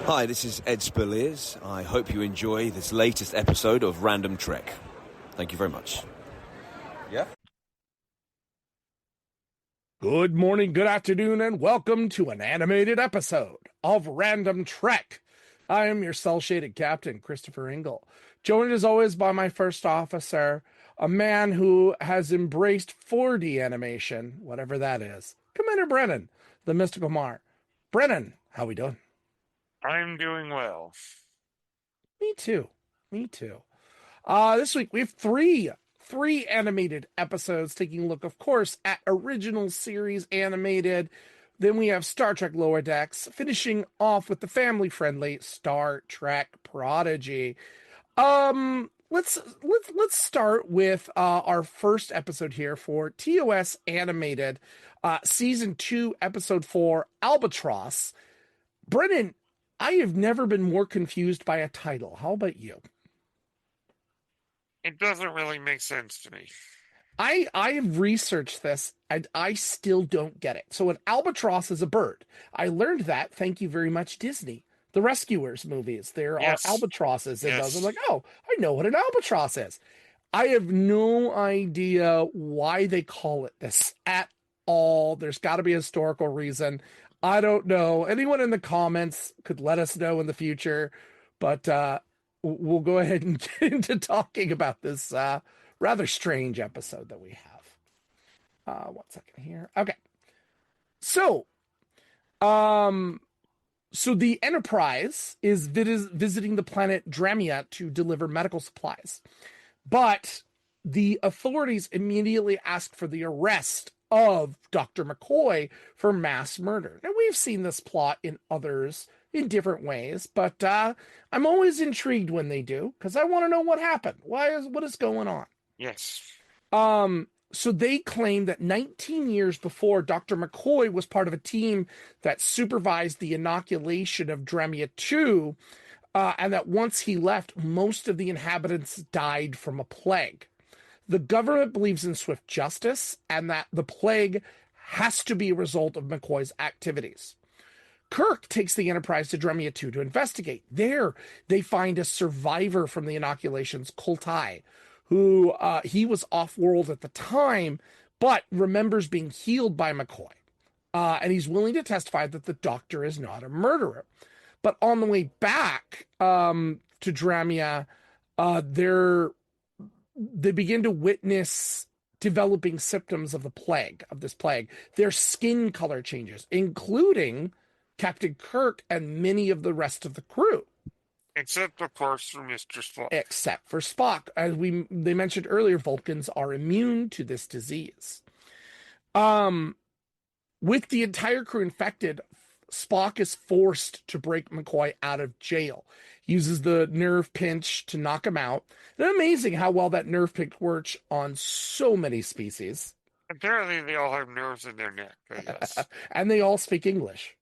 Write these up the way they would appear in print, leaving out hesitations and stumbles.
Hi, this is Ed Spurliers. I hope you enjoy this latest episode of Random Trek. Thank you very much. Yeah? Good morning, good afternoon, and welcome to an animated episode of Random Trek. I am your cell-shaded captain, Christopher Ingle, joined as always by my first officer, a man who has embraced 4D animation, whatever that is, Commander Brennan, the Mystical Mar. Brennan, how we doing? I'm doing well. Me too. This week we have three animated episodes taking a look, of course, at original series animated. Then we have Star Trek Lower Decks, finishing off with the family-friendly Star Trek Prodigy. Let's start with our first episode here for TOS animated, season 2, episode 4, Albatross. Brennan, I have never been more confused by a title. How about you? It doesn't really make sense to me. I have researched this and I still don't get it. So an albatross is a bird. I learned that. Thank you very much, Disney. The Rescuers movies. There Yes. are albatrosses in those. Yes. I'm like, oh, I know what an albatross is. I have no idea why they call it this at all. There's got to be a historical reason. I don't know. Anyone in the comments could let us know in the future, but we'll go ahead and get into talking about this rather strange episode that we have. 1 second here. Okay. So the Enterprise is visiting the planet Dramia to deliver medical supplies. But the authorities immediately ask for the arrest of Dr. McCoy for mass murder. Now, we've seen this plot in others in different ways, but I'm always intrigued when they do, because I want to know what happened. What is going on? Yes. So they claim that 19 years before, Dr. McCoy was part of a team that supervised the inoculation of Dramia 2, and that once he left, most of the inhabitants died from a plague. The government believes in swift justice and that the plague has to be a result of McCoy's activities. Kirk takes the Enterprise to Dramia 2 to investigate. There, they find a survivor from the inoculations, Koltai, who he was off-world at the time, but remembers being healed by McCoy. And he's willing to testify that the doctor is not a murderer. But on the way back to Dramia, they begin to witness developing symptoms of this plague. Their skin color changes, including Captain Kirk and many of the rest of the crew. Except, of course, for Mr. Spock. Except for Spock. As they mentioned earlier, Vulcans are immune to this disease. With the entire crew infected, Spock is forced to break McCoy out of jail. He uses the nerve pinch to knock him out. It's amazing how well that nerve pinch works on so many species. Apparently, they all have nerves in their neck, I guess. And they all speak English.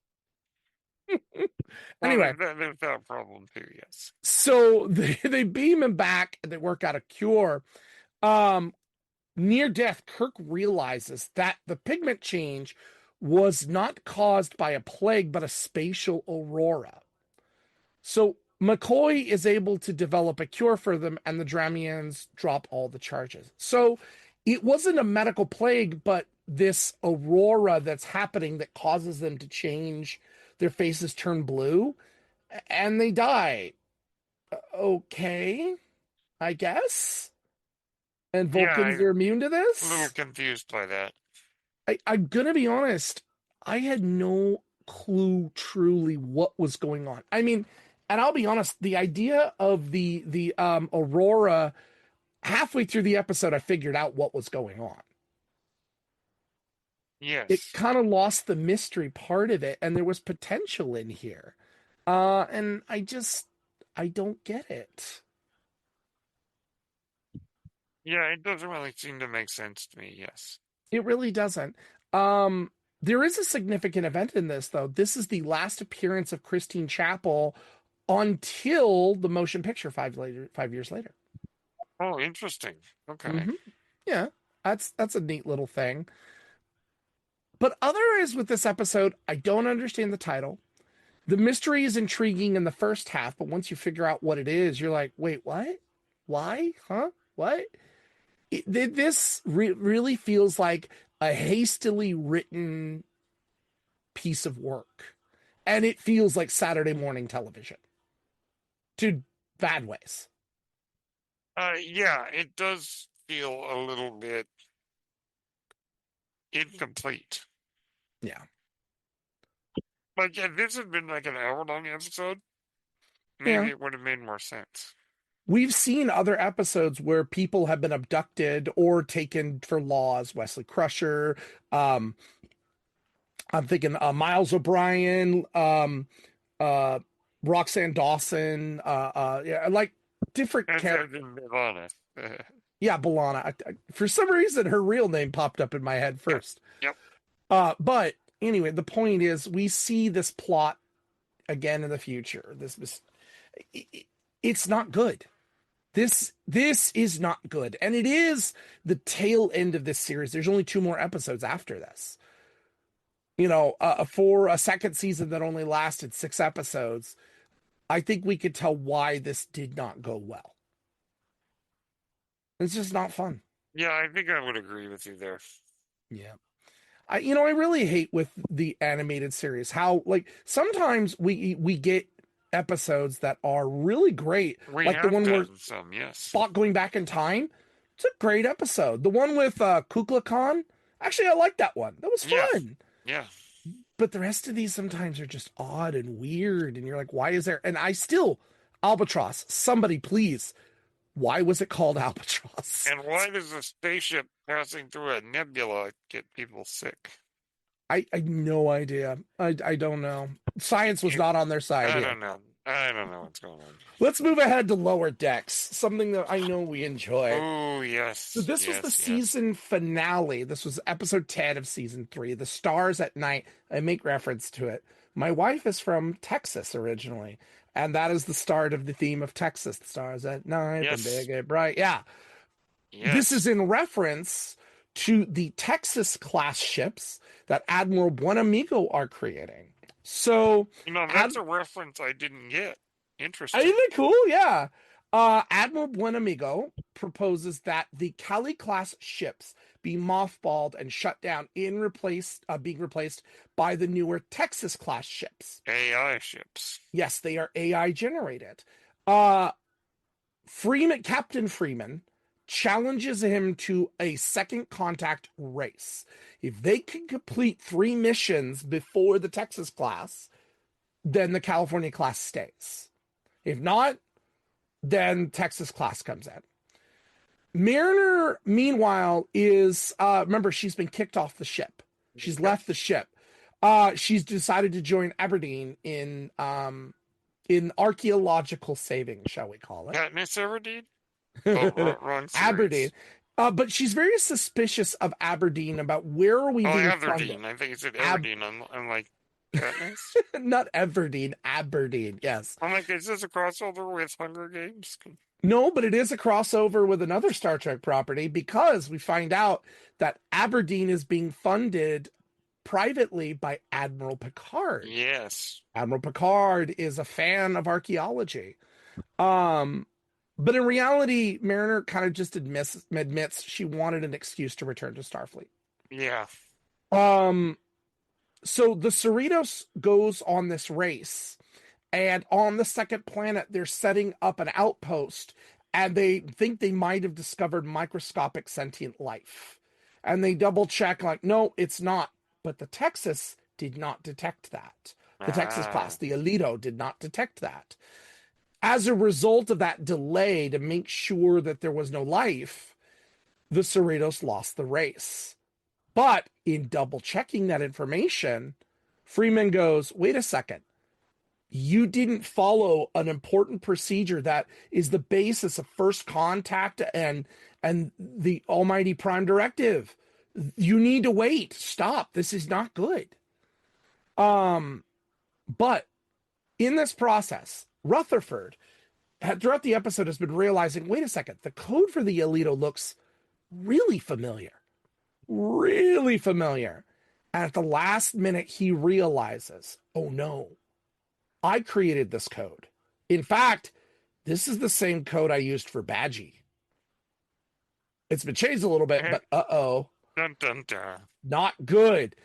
Anyway. Well, there's that problem, too, yes. So they beam him back and they work out a cure. Near death, Kirk realizes that the pigment change was not caused by a plague, but a spatial aurora. So McCoy is able to develop a cure for them, and the Dramians drop all the charges. So it wasn't a medical plague, but this aurora that's happening that causes them to change, their faces turn blue, and they die. Okay, I guess. And Vulcans are immune to this? A little confused by that. I'm going to be honest. I had no clue truly what was going on. I mean, and I'll be honest, the idea of the aurora, halfway through the episode, I figured out what was going on. Yes. It kind of lost the mystery part of it, and there was potential in here. And I don't get it. Yeah, it doesn't really seem to make sense to me, yes. It really doesn't. There is a significant event in this, though. This is the last appearance of Christine Chapel until the motion picture 5 years later. Oh, interesting. Okay. Mm-hmm. Yeah, that's a neat little thing. But otherwise with this episode, I don't understand the title. The mystery is intriguing in the first half, but once you figure out what it is, you're like, wait, what? Why? Huh? What? This really feels like a hastily written piece of work. And it feels like Saturday morning television. To bad ways. Yeah, it does feel a little bit incomplete. Yeah. Like, if this had been like an hour-long episode, maybe Yeah. it would have made more sense. We've seen other episodes where people have been abducted or taken for laws. Wesley Crusher, um, I'm thinking Miles O'Brien, Roxanne Dawson, yeah, like different As characters. I've been honest. Yeah, B'Elanna. For some reason, her real name popped up in my head Yep. first. Yep. But anyway, the point is, we see this plot again in the future. It's not good. This is not good, and it is the tail end of this series. There's only 2 more episodes after this. For a second season that only lasted 6 episodes, I think we could tell why this did not go well. It's just not fun. Yeah, I think I would agree with you there. Yeah. I really hate with the animated series how, like, sometimes we get episodes that are really great, We like the have one where gotten some, yes. Spock going back in time. It's a great episode. The one with Kukla Khan, actually, I like that one. That was Yeah. fun. Yeah. But the rest of these sometimes are just odd and weird, and you're like, why is there? And I still, Albatross, somebody please, why was it called Albatross? And why does a spaceship passing through a nebula get people sick? I no idea. I don't know. Science was not on their side I here. don't know. I don't know what's going on. Let's move ahead to Lower Decks, something that I know we enjoy. Oh, yes. So this was yes, the yes. season finale. This was episode 10 of season 3, The Stars at Night. I make reference to it. My wife is from Texas originally, and that is the start of the theme of Texas. The stars at night, Yes. the big and bright. Yeah. Yes. This is in reference to the Texas class ships that Admiral Buenamigo are creating. So, that's a reference I didn't get. Interesting. isn't it cool? Yeah. Admiral Buenamigo proposes that the Cali class ships be mothballed and shut down being replaced by the newer Texas class ships. AI ships. Yes, they are AI generated. Captain Freeman challenges him to a second contact race. If they can complete 3 missions before the Texas class, then the California class stays. If not, then Texas class comes in. Mariner, meanwhile, is remember, she's been kicked off the ship. She's left the ship. She's decided to join Aberdeen in archaeological saving, shall we call it? Katniss Everdeen? Oh, wrong series. Aberdeen. But she's very suspicious of Aberdeen about where are we being Aberdeen. funded. I think it's at Aberdeen. I'm like, Katniss? Not Everdeen, Aberdeen, yes. I'm like, is this a crossover with Hunger Games? No, but it is a crossover with another Star Trek property because we find out that Aberdeen is being funded privately by Admiral Picard. Yes. Admiral Picard is a fan of archaeology. But in reality, Mariner kind of just admits she wanted an excuse to return to Starfleet. Yeah. So the Cerritos goes on this race, and on the second planet, they're setting up an outpost, and they think they might have discovered microscopic sentient life. And they double check, like, no, it's not. But the Texas did not detect that. The Texas class, the Alito, did not detect that. As a result of that delay to make sure that there was no life, the Cerritos lost the race. But in double checking that information, Freeman goes, wait a second. You didn't follow an important procedure that is the basis of first contact and the almighty prime directive. You need to wait. Stop. This is not good. But in this process, Rutherford, throughout the episode, has been realizing, wait a second, the code for the Alito looks really familiar. Really familiar. And at the last minute, he realizes, oh no, I created this code. In fact, this is the same code I used for Badgie. It's been changed a little bit, but Dun dun dun. not good.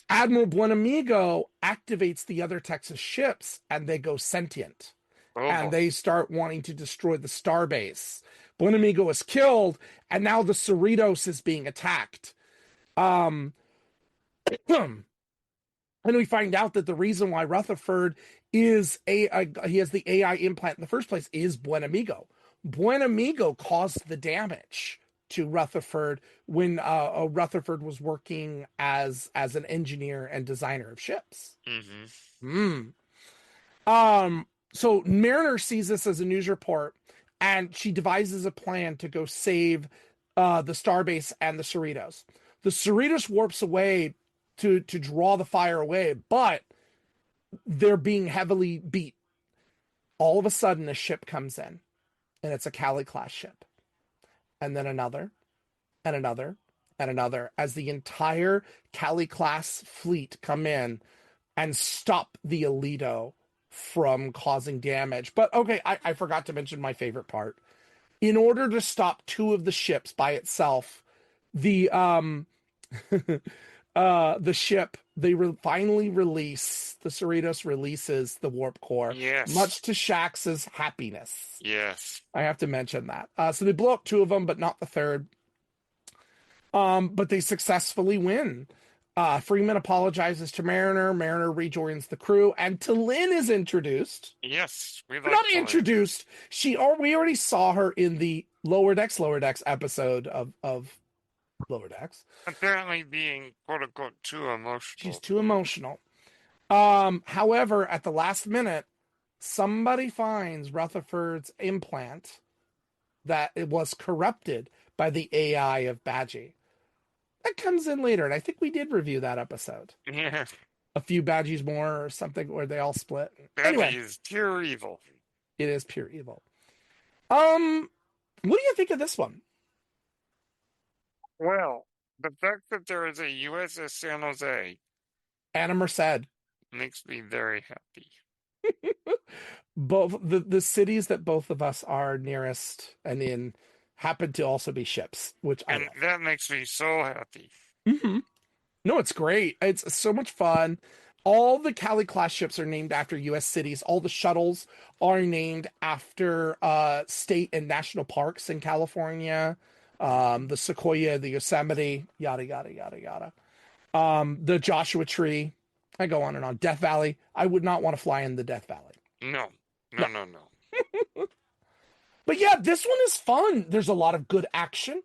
Admiral Buenamigo activates the other Texas ships and they go sentient. Oh And boy. they start wanting to destroy the starbase. Buenamigo is killed, and now the Cerritos is being attacked. And we find out that the reason why Rutherford is he has the AI implant in the first place is Buenamigo. Buenamigo caused the damage to Rutherford when Rutherford was working as an engineer and designer of ships. Mm-hmm. So Mariner sees this as a news report, and she devises a plan to go save the starbase and the Cerritos. The Cerritos warps away to draw the fire away, but they're being heavily beat. All of a sudden, a ship comes in, and it's a Cali class ship, and then another, and another, and another, as the entire Cali class fleet come in and stop the Alito from causing damage. But okay, I forgot to mention my favorite part. In order to stop two of the ships by itself, the the ship finally release the Cerritos releases the warp core, Yes. much to Shax's happiness. Yes. I have to mention that. So they blow up two of them, but not the third. But they successfully win. Freeman apologizes to Mariner. Mariner rejoins the crew, and T'Lyn is introduced. Yes. We like Not T'Lyn. introduced. We already saw her in the Lower Decks episode of Lower Decks. Apparently being quote unquote too emotional. She's too emotional. However, at the last minute, somebody finds Rutherford's implant that it was corrupted by the AI of Badgie. That comes in later, and I think we did review that episode. Yeah. A few Badgies more or something where they all split. Badgie Anyway, is pure evil. it is pure evil. What do you think of this one? Well, the fact that there is a USS San Jose Anna Merced. makes me very happy. Both the cities that both of us are nearest and in happen to also be ships, which I And love. that makes me so happy. Mm-hmm. No, it's great. It's so much fun. All the Cali class ships are named after U.S. cities. All the shuttles are named after state and national parks in California. The Sequoia, the Yosemite, yada yada yada yada. The Joshua Tree. I go on and on. Death Valley. I would not want to fly in the Death Valley. No. No. No, no, no. But yeah, this one is fun. There's a lot of good action.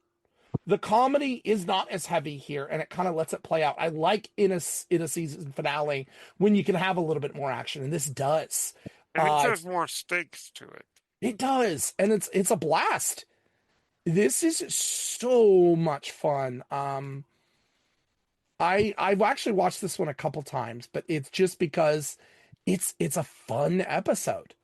The comedy is not as heavy here, and it kind of lets it play out. I like in a season finale when you can have a little bit more action, and this does. And it has more stakes to it. It does, and it's a blast. This is so much fun. I've actually watched this one a couple times, but it's just because it's a fun episode.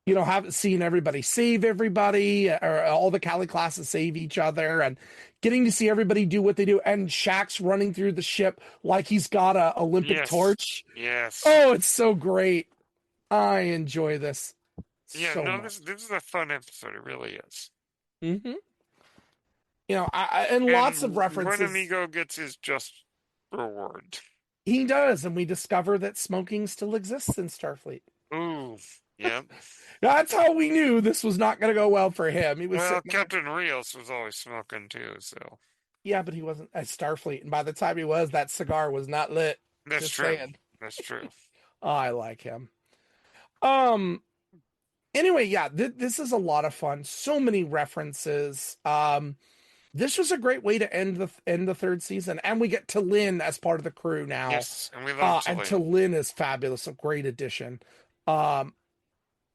You know, haven't seen everybody save everybody, or all the Cali classes save each other, and getting to see everybody do what they do, and Shax's running through the ship like he's got a Olympic torch. Yes. Oh, it's so great. I enjoy this. Yeah, so no, much. this is a fun episode. It really is. Mm-hmm. You know, and lots of references. Buenamigo gets his just reward. He does, and we discover that smoking still exists in Starfleet. Ooh, yep. That's how we knew this was not going to go well for him. He was Captain Rios was always smoking too, so. Yeah, but he wasn't at Starfleet, and by the time he was, that cigar was not lit. That's Just true. saying. That's true. Oh, I like him. Anyway, yeah, this is a lot of fun. So many references. This was a great way to end the third season, and we get T'Lyn as part of the crew now. Yes, and we love T'Lyn. And T'Lyn is fabulous, a great addition.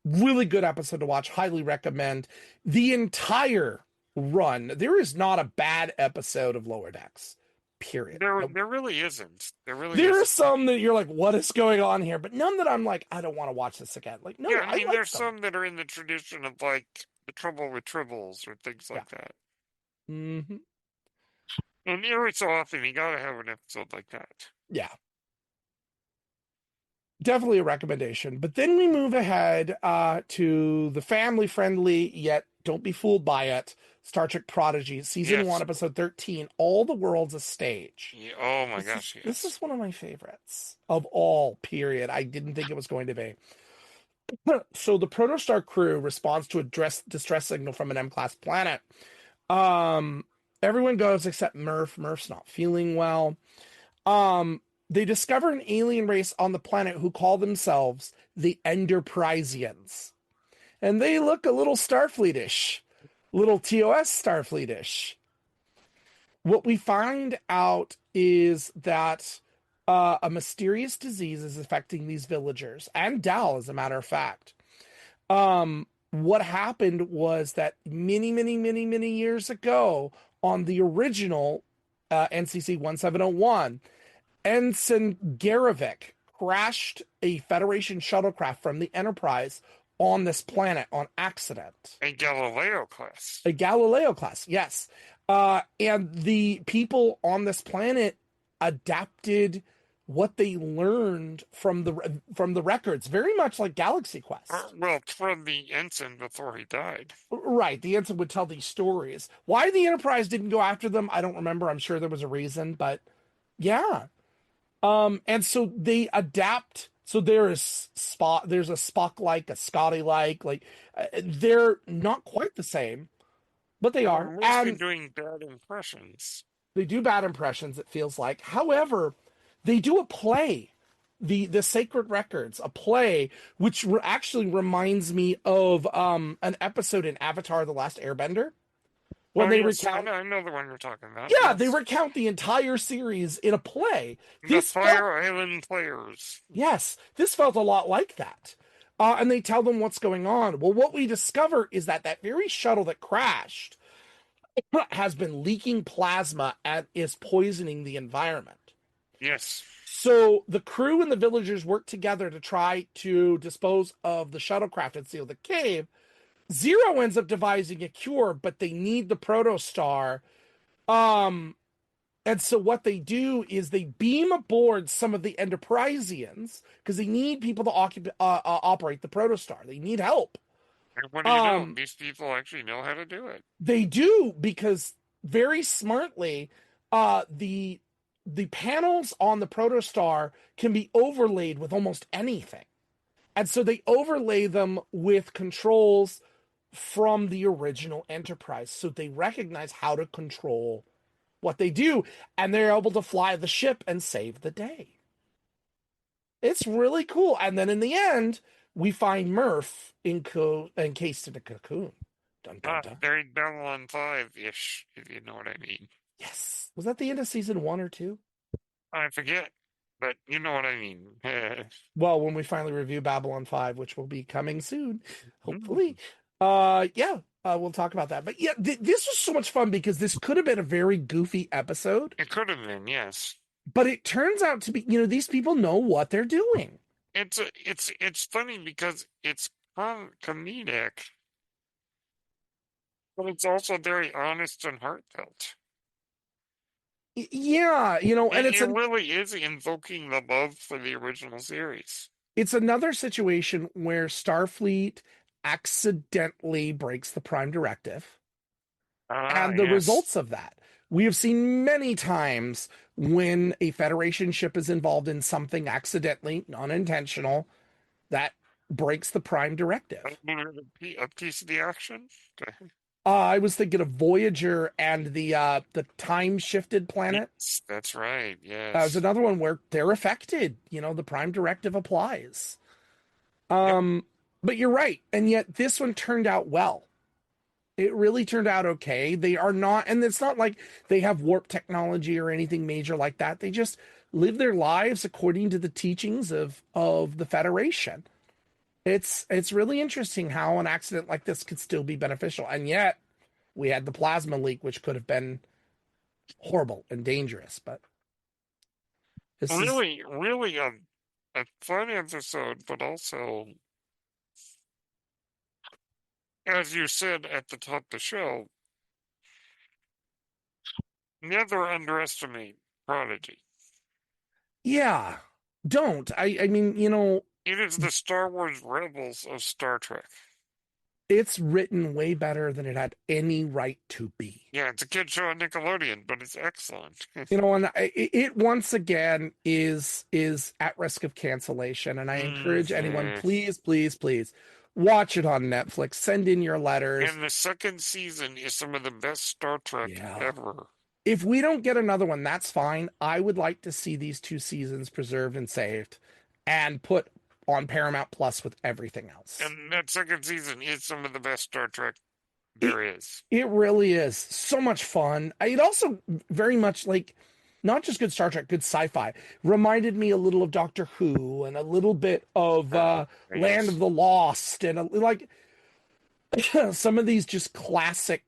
Really good episode to watch. Highly recommend. The entire run. There is not a bad episode of Lower Decks. Period. There really isn't. There are some that you're like, what is going on here? But none that I'm like, I don't want to watch this again. Like, no, yeah, I mean, like there's some that are in the tradition of like The Trouble with Tribbles or things like that. Mm-hmm. And every so often, you gotta have an episode like that. Yeah. definitely a recommendation. But then we move ahead to the family-friendly, yet don't be fooled by it, Star Trek Prodigy, Season 1, Yes. Episode 13, All the World's a Stage. Yeah, oh my This is gosh, this yes. is one of my favorites of all, period. I didn't think it was going to be. So the Protostar crew responds to a distress signal from an M-class planet. Um, Everyone goes except Murph. Murph's not feeling well. Um, they discover an alien race on the planet who call themselves the Enterprisians. And they look a little Starfleetish, little TOS Starfleetish. What we find out is that a mysterious disease is affecting these villagers and Dal, as a matter of fact. What happened was that many years ago on the original NCC 1701, Ensign Garavik crashed a Federation shuttlecraft from the Enterprise on this planet on accident. A Galileo class. A Galileo class, yes. And the people on this planet adapted what they learned from the records, very much like Galaxy Quest. Well, from the ensign before he died. Right, the ensign would tell these stories. Why the Enterprise didn't go after them, I don't remember. I'm sure there was a reason, but yeah. And so they adapt. So there's a Spock like, a Scotty like they're not quite the same, but they are. We're mostly And doing bad impressions. they do bad impressions, it feels like. However, they do a play, the Sacred Records, a play which actually reminds me of an episode in Avatar: The Last Airbender when Oh, they yes, recount. I know the one you're talking about. Yeah, Yes. they recount the entire series in a play. The This felt, Fire Island Players. yes, this felt a lot like that. And they tell them what's going on. Well, what we discover is that that very shuttle that crashed has been leaking plasma and is poisoning the environment. Yes. So the crew and the villagers work together to try to dispose of the shuttlecraft and seal the cave. Zero ends up devising a cure, but they need the protostar. And so what they do is they beam aboard some of the Enterprisians because they need people to operate the protostar. They need help. And what do you know? These people actually know how to do it. They do, because very smartly, the panels on the protostar can be overlaid with almost anything. And so they overlay them with controls from the original Enterprise. So they recognize how to control what they do, and they're able to fly the ship and save the day. It's really cool. And then in the end, we find Murph encased in a cocoon. Dun, dun, dun. Very Babylon 5-ish, if you know what I mean. Yes. Was that the end of season 1 or 2? I forget, but you know what I mean. Well, when we finally review Babylon 5, which will be coming soon, hopefully. We'll talk about that. But yeah, this was so much fun because this could have been a very goofy episode. It could have been, yes. But it turns out to be, these people know what they're doing. It's funny because it's comedic, but it's also very honest and heartfelt. Yeah, and it really is invoking the love for the original series. It's another situation where Starfleet accidentally breaks the Prime Directive. And the results of that. We have seen many times when a Federation ship is involved in something accidentally, unintentional, that breaks the Prime Directive. A piece of the action? I was thinking of Voyager and the time-shifted planet. Yes, that's right, yes. That was another one where they're affected. The Prime Directive applies. But you're right. And yet this one turned out well. It really turned out okay. They are not, and it's not like they have warp technology or anything major like that. They just live their lives according to the teachings of the Federation. It's really interesting how an accident like this could still be beneficial. And yet we had the plasma leak, which could have been horrible and dangerous. But this really a fun episode, but also, as you said at the top of the show, never underestimate Prodigy. Yeah, don't. I mean, you know, It is the Star Wars Rebels of Star Trek. it's written way better than it had any right to be. Yeah, it's a kid show on Nickelodeon, but it's excellent. You know, and it once again is at risk of cancellation. And I encourage anyone, Mhm. please, please, please watch it on Netflix. Send in your letters. And the second season is some of the best Star Trek Yeah. ever. If we don't get another one, that's fine. I would like to see these 2 seasons preserved and saved and put on Paramount Plus with everything else. And that second season is some of the best Star Trek It, there is. it really is so much fun. It also very much like not just good Star Trek, good sci-fi. Reminded me a little of Doctor Who and a little bit of Land Yes. of the Lost and like some of these just classic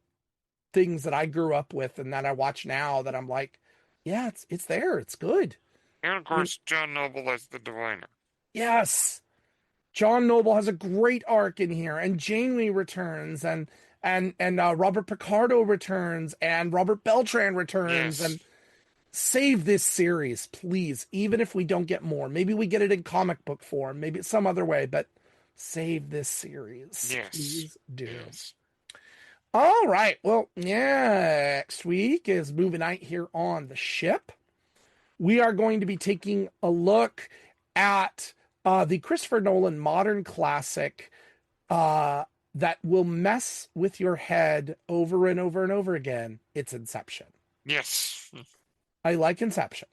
things that I grew up with and that I watch now that I'm like, yeah, it's there, it's good. And of I mean, course, John Noble as the Diviner. yes, John Noble has a great arc in here, and Janeway returns, and Robert Picardo returns, and Robert Beltran returns, Yes. and save this series, please. Even if we don't get more, maybe we get it in comic book form, maybe it's some other way, but save this series, Yes. please do. Yes. All right. Well, next week is movie night here on the ship. We are going to be taking a look at the Christopher Nolan modern classic that will mess with your head over and over and over again. It's Inception. Yes. I like Inception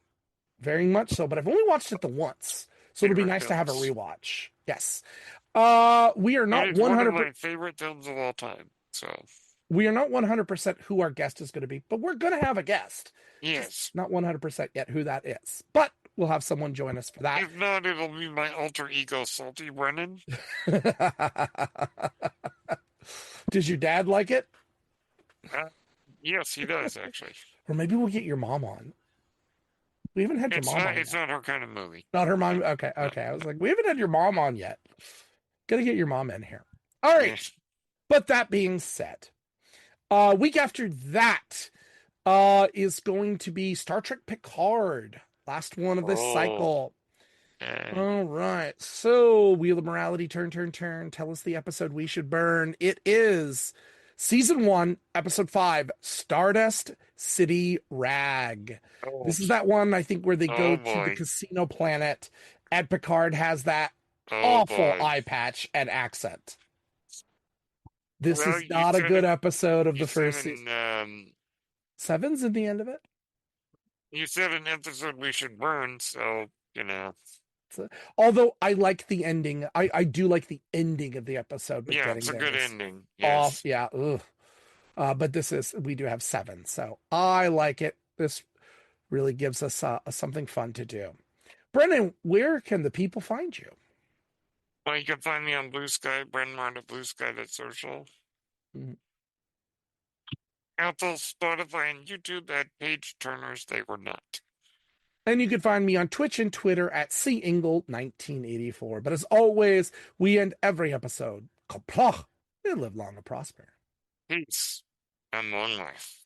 very much so, but I've only watched it the once, so it'll be Favorite nice to have a films. rewatch. Yes. We are not It is one of 100%. my favorite films of all time. So, We are not 100% who our guest is going to be, but we're going to have a guest. yes. Just not 100% yet who that is, but we'll have someone join us for that. If not, it'll be my alter ego, Salty Brennan. Does your dad like it? Yes, he does, actually. Or maybe we'll get your mom on. We haven't had your mom on It's yet. not her kind of movie. Not her mom. Okay. I was like, we haven't had your mom on yet. Gotta get your mom in here. All right. Yes. But that being said, week after that is going to be Star Trek Picard, last one of this cycle. All right. So, Wheel of Morality, turn. Tell us the episode we should burn. It is Season 1, Episode 5, Stardust City Rag. Oh, This is that one, I think, where they go Oh, to the boy. casino planet, and Picard has that oh awful boy. eye patch and accent. This Well, is you not a said good it- episode of You the first said season. an, Seven's in the end of it. you said an episode we should burn, so, Although I like the ending. I do like the ending of the episode, but yeah, getting it's a there good is ending. off. Yes. Yeah. Ugh. But we do have 7, so I like it. This really gives us something fun to do. Brennan, where can the people find you? Well, you can find me on Blue Sky, Brendan Mart at bluesky.social. Mhm. Apple, Spotify, and YouTube at Page Turners They Were Not. And you can find me on Twitch and Twitter at cingle1984. But as always, we end every episode. Kapla, and live long and prosper. Peace and long life.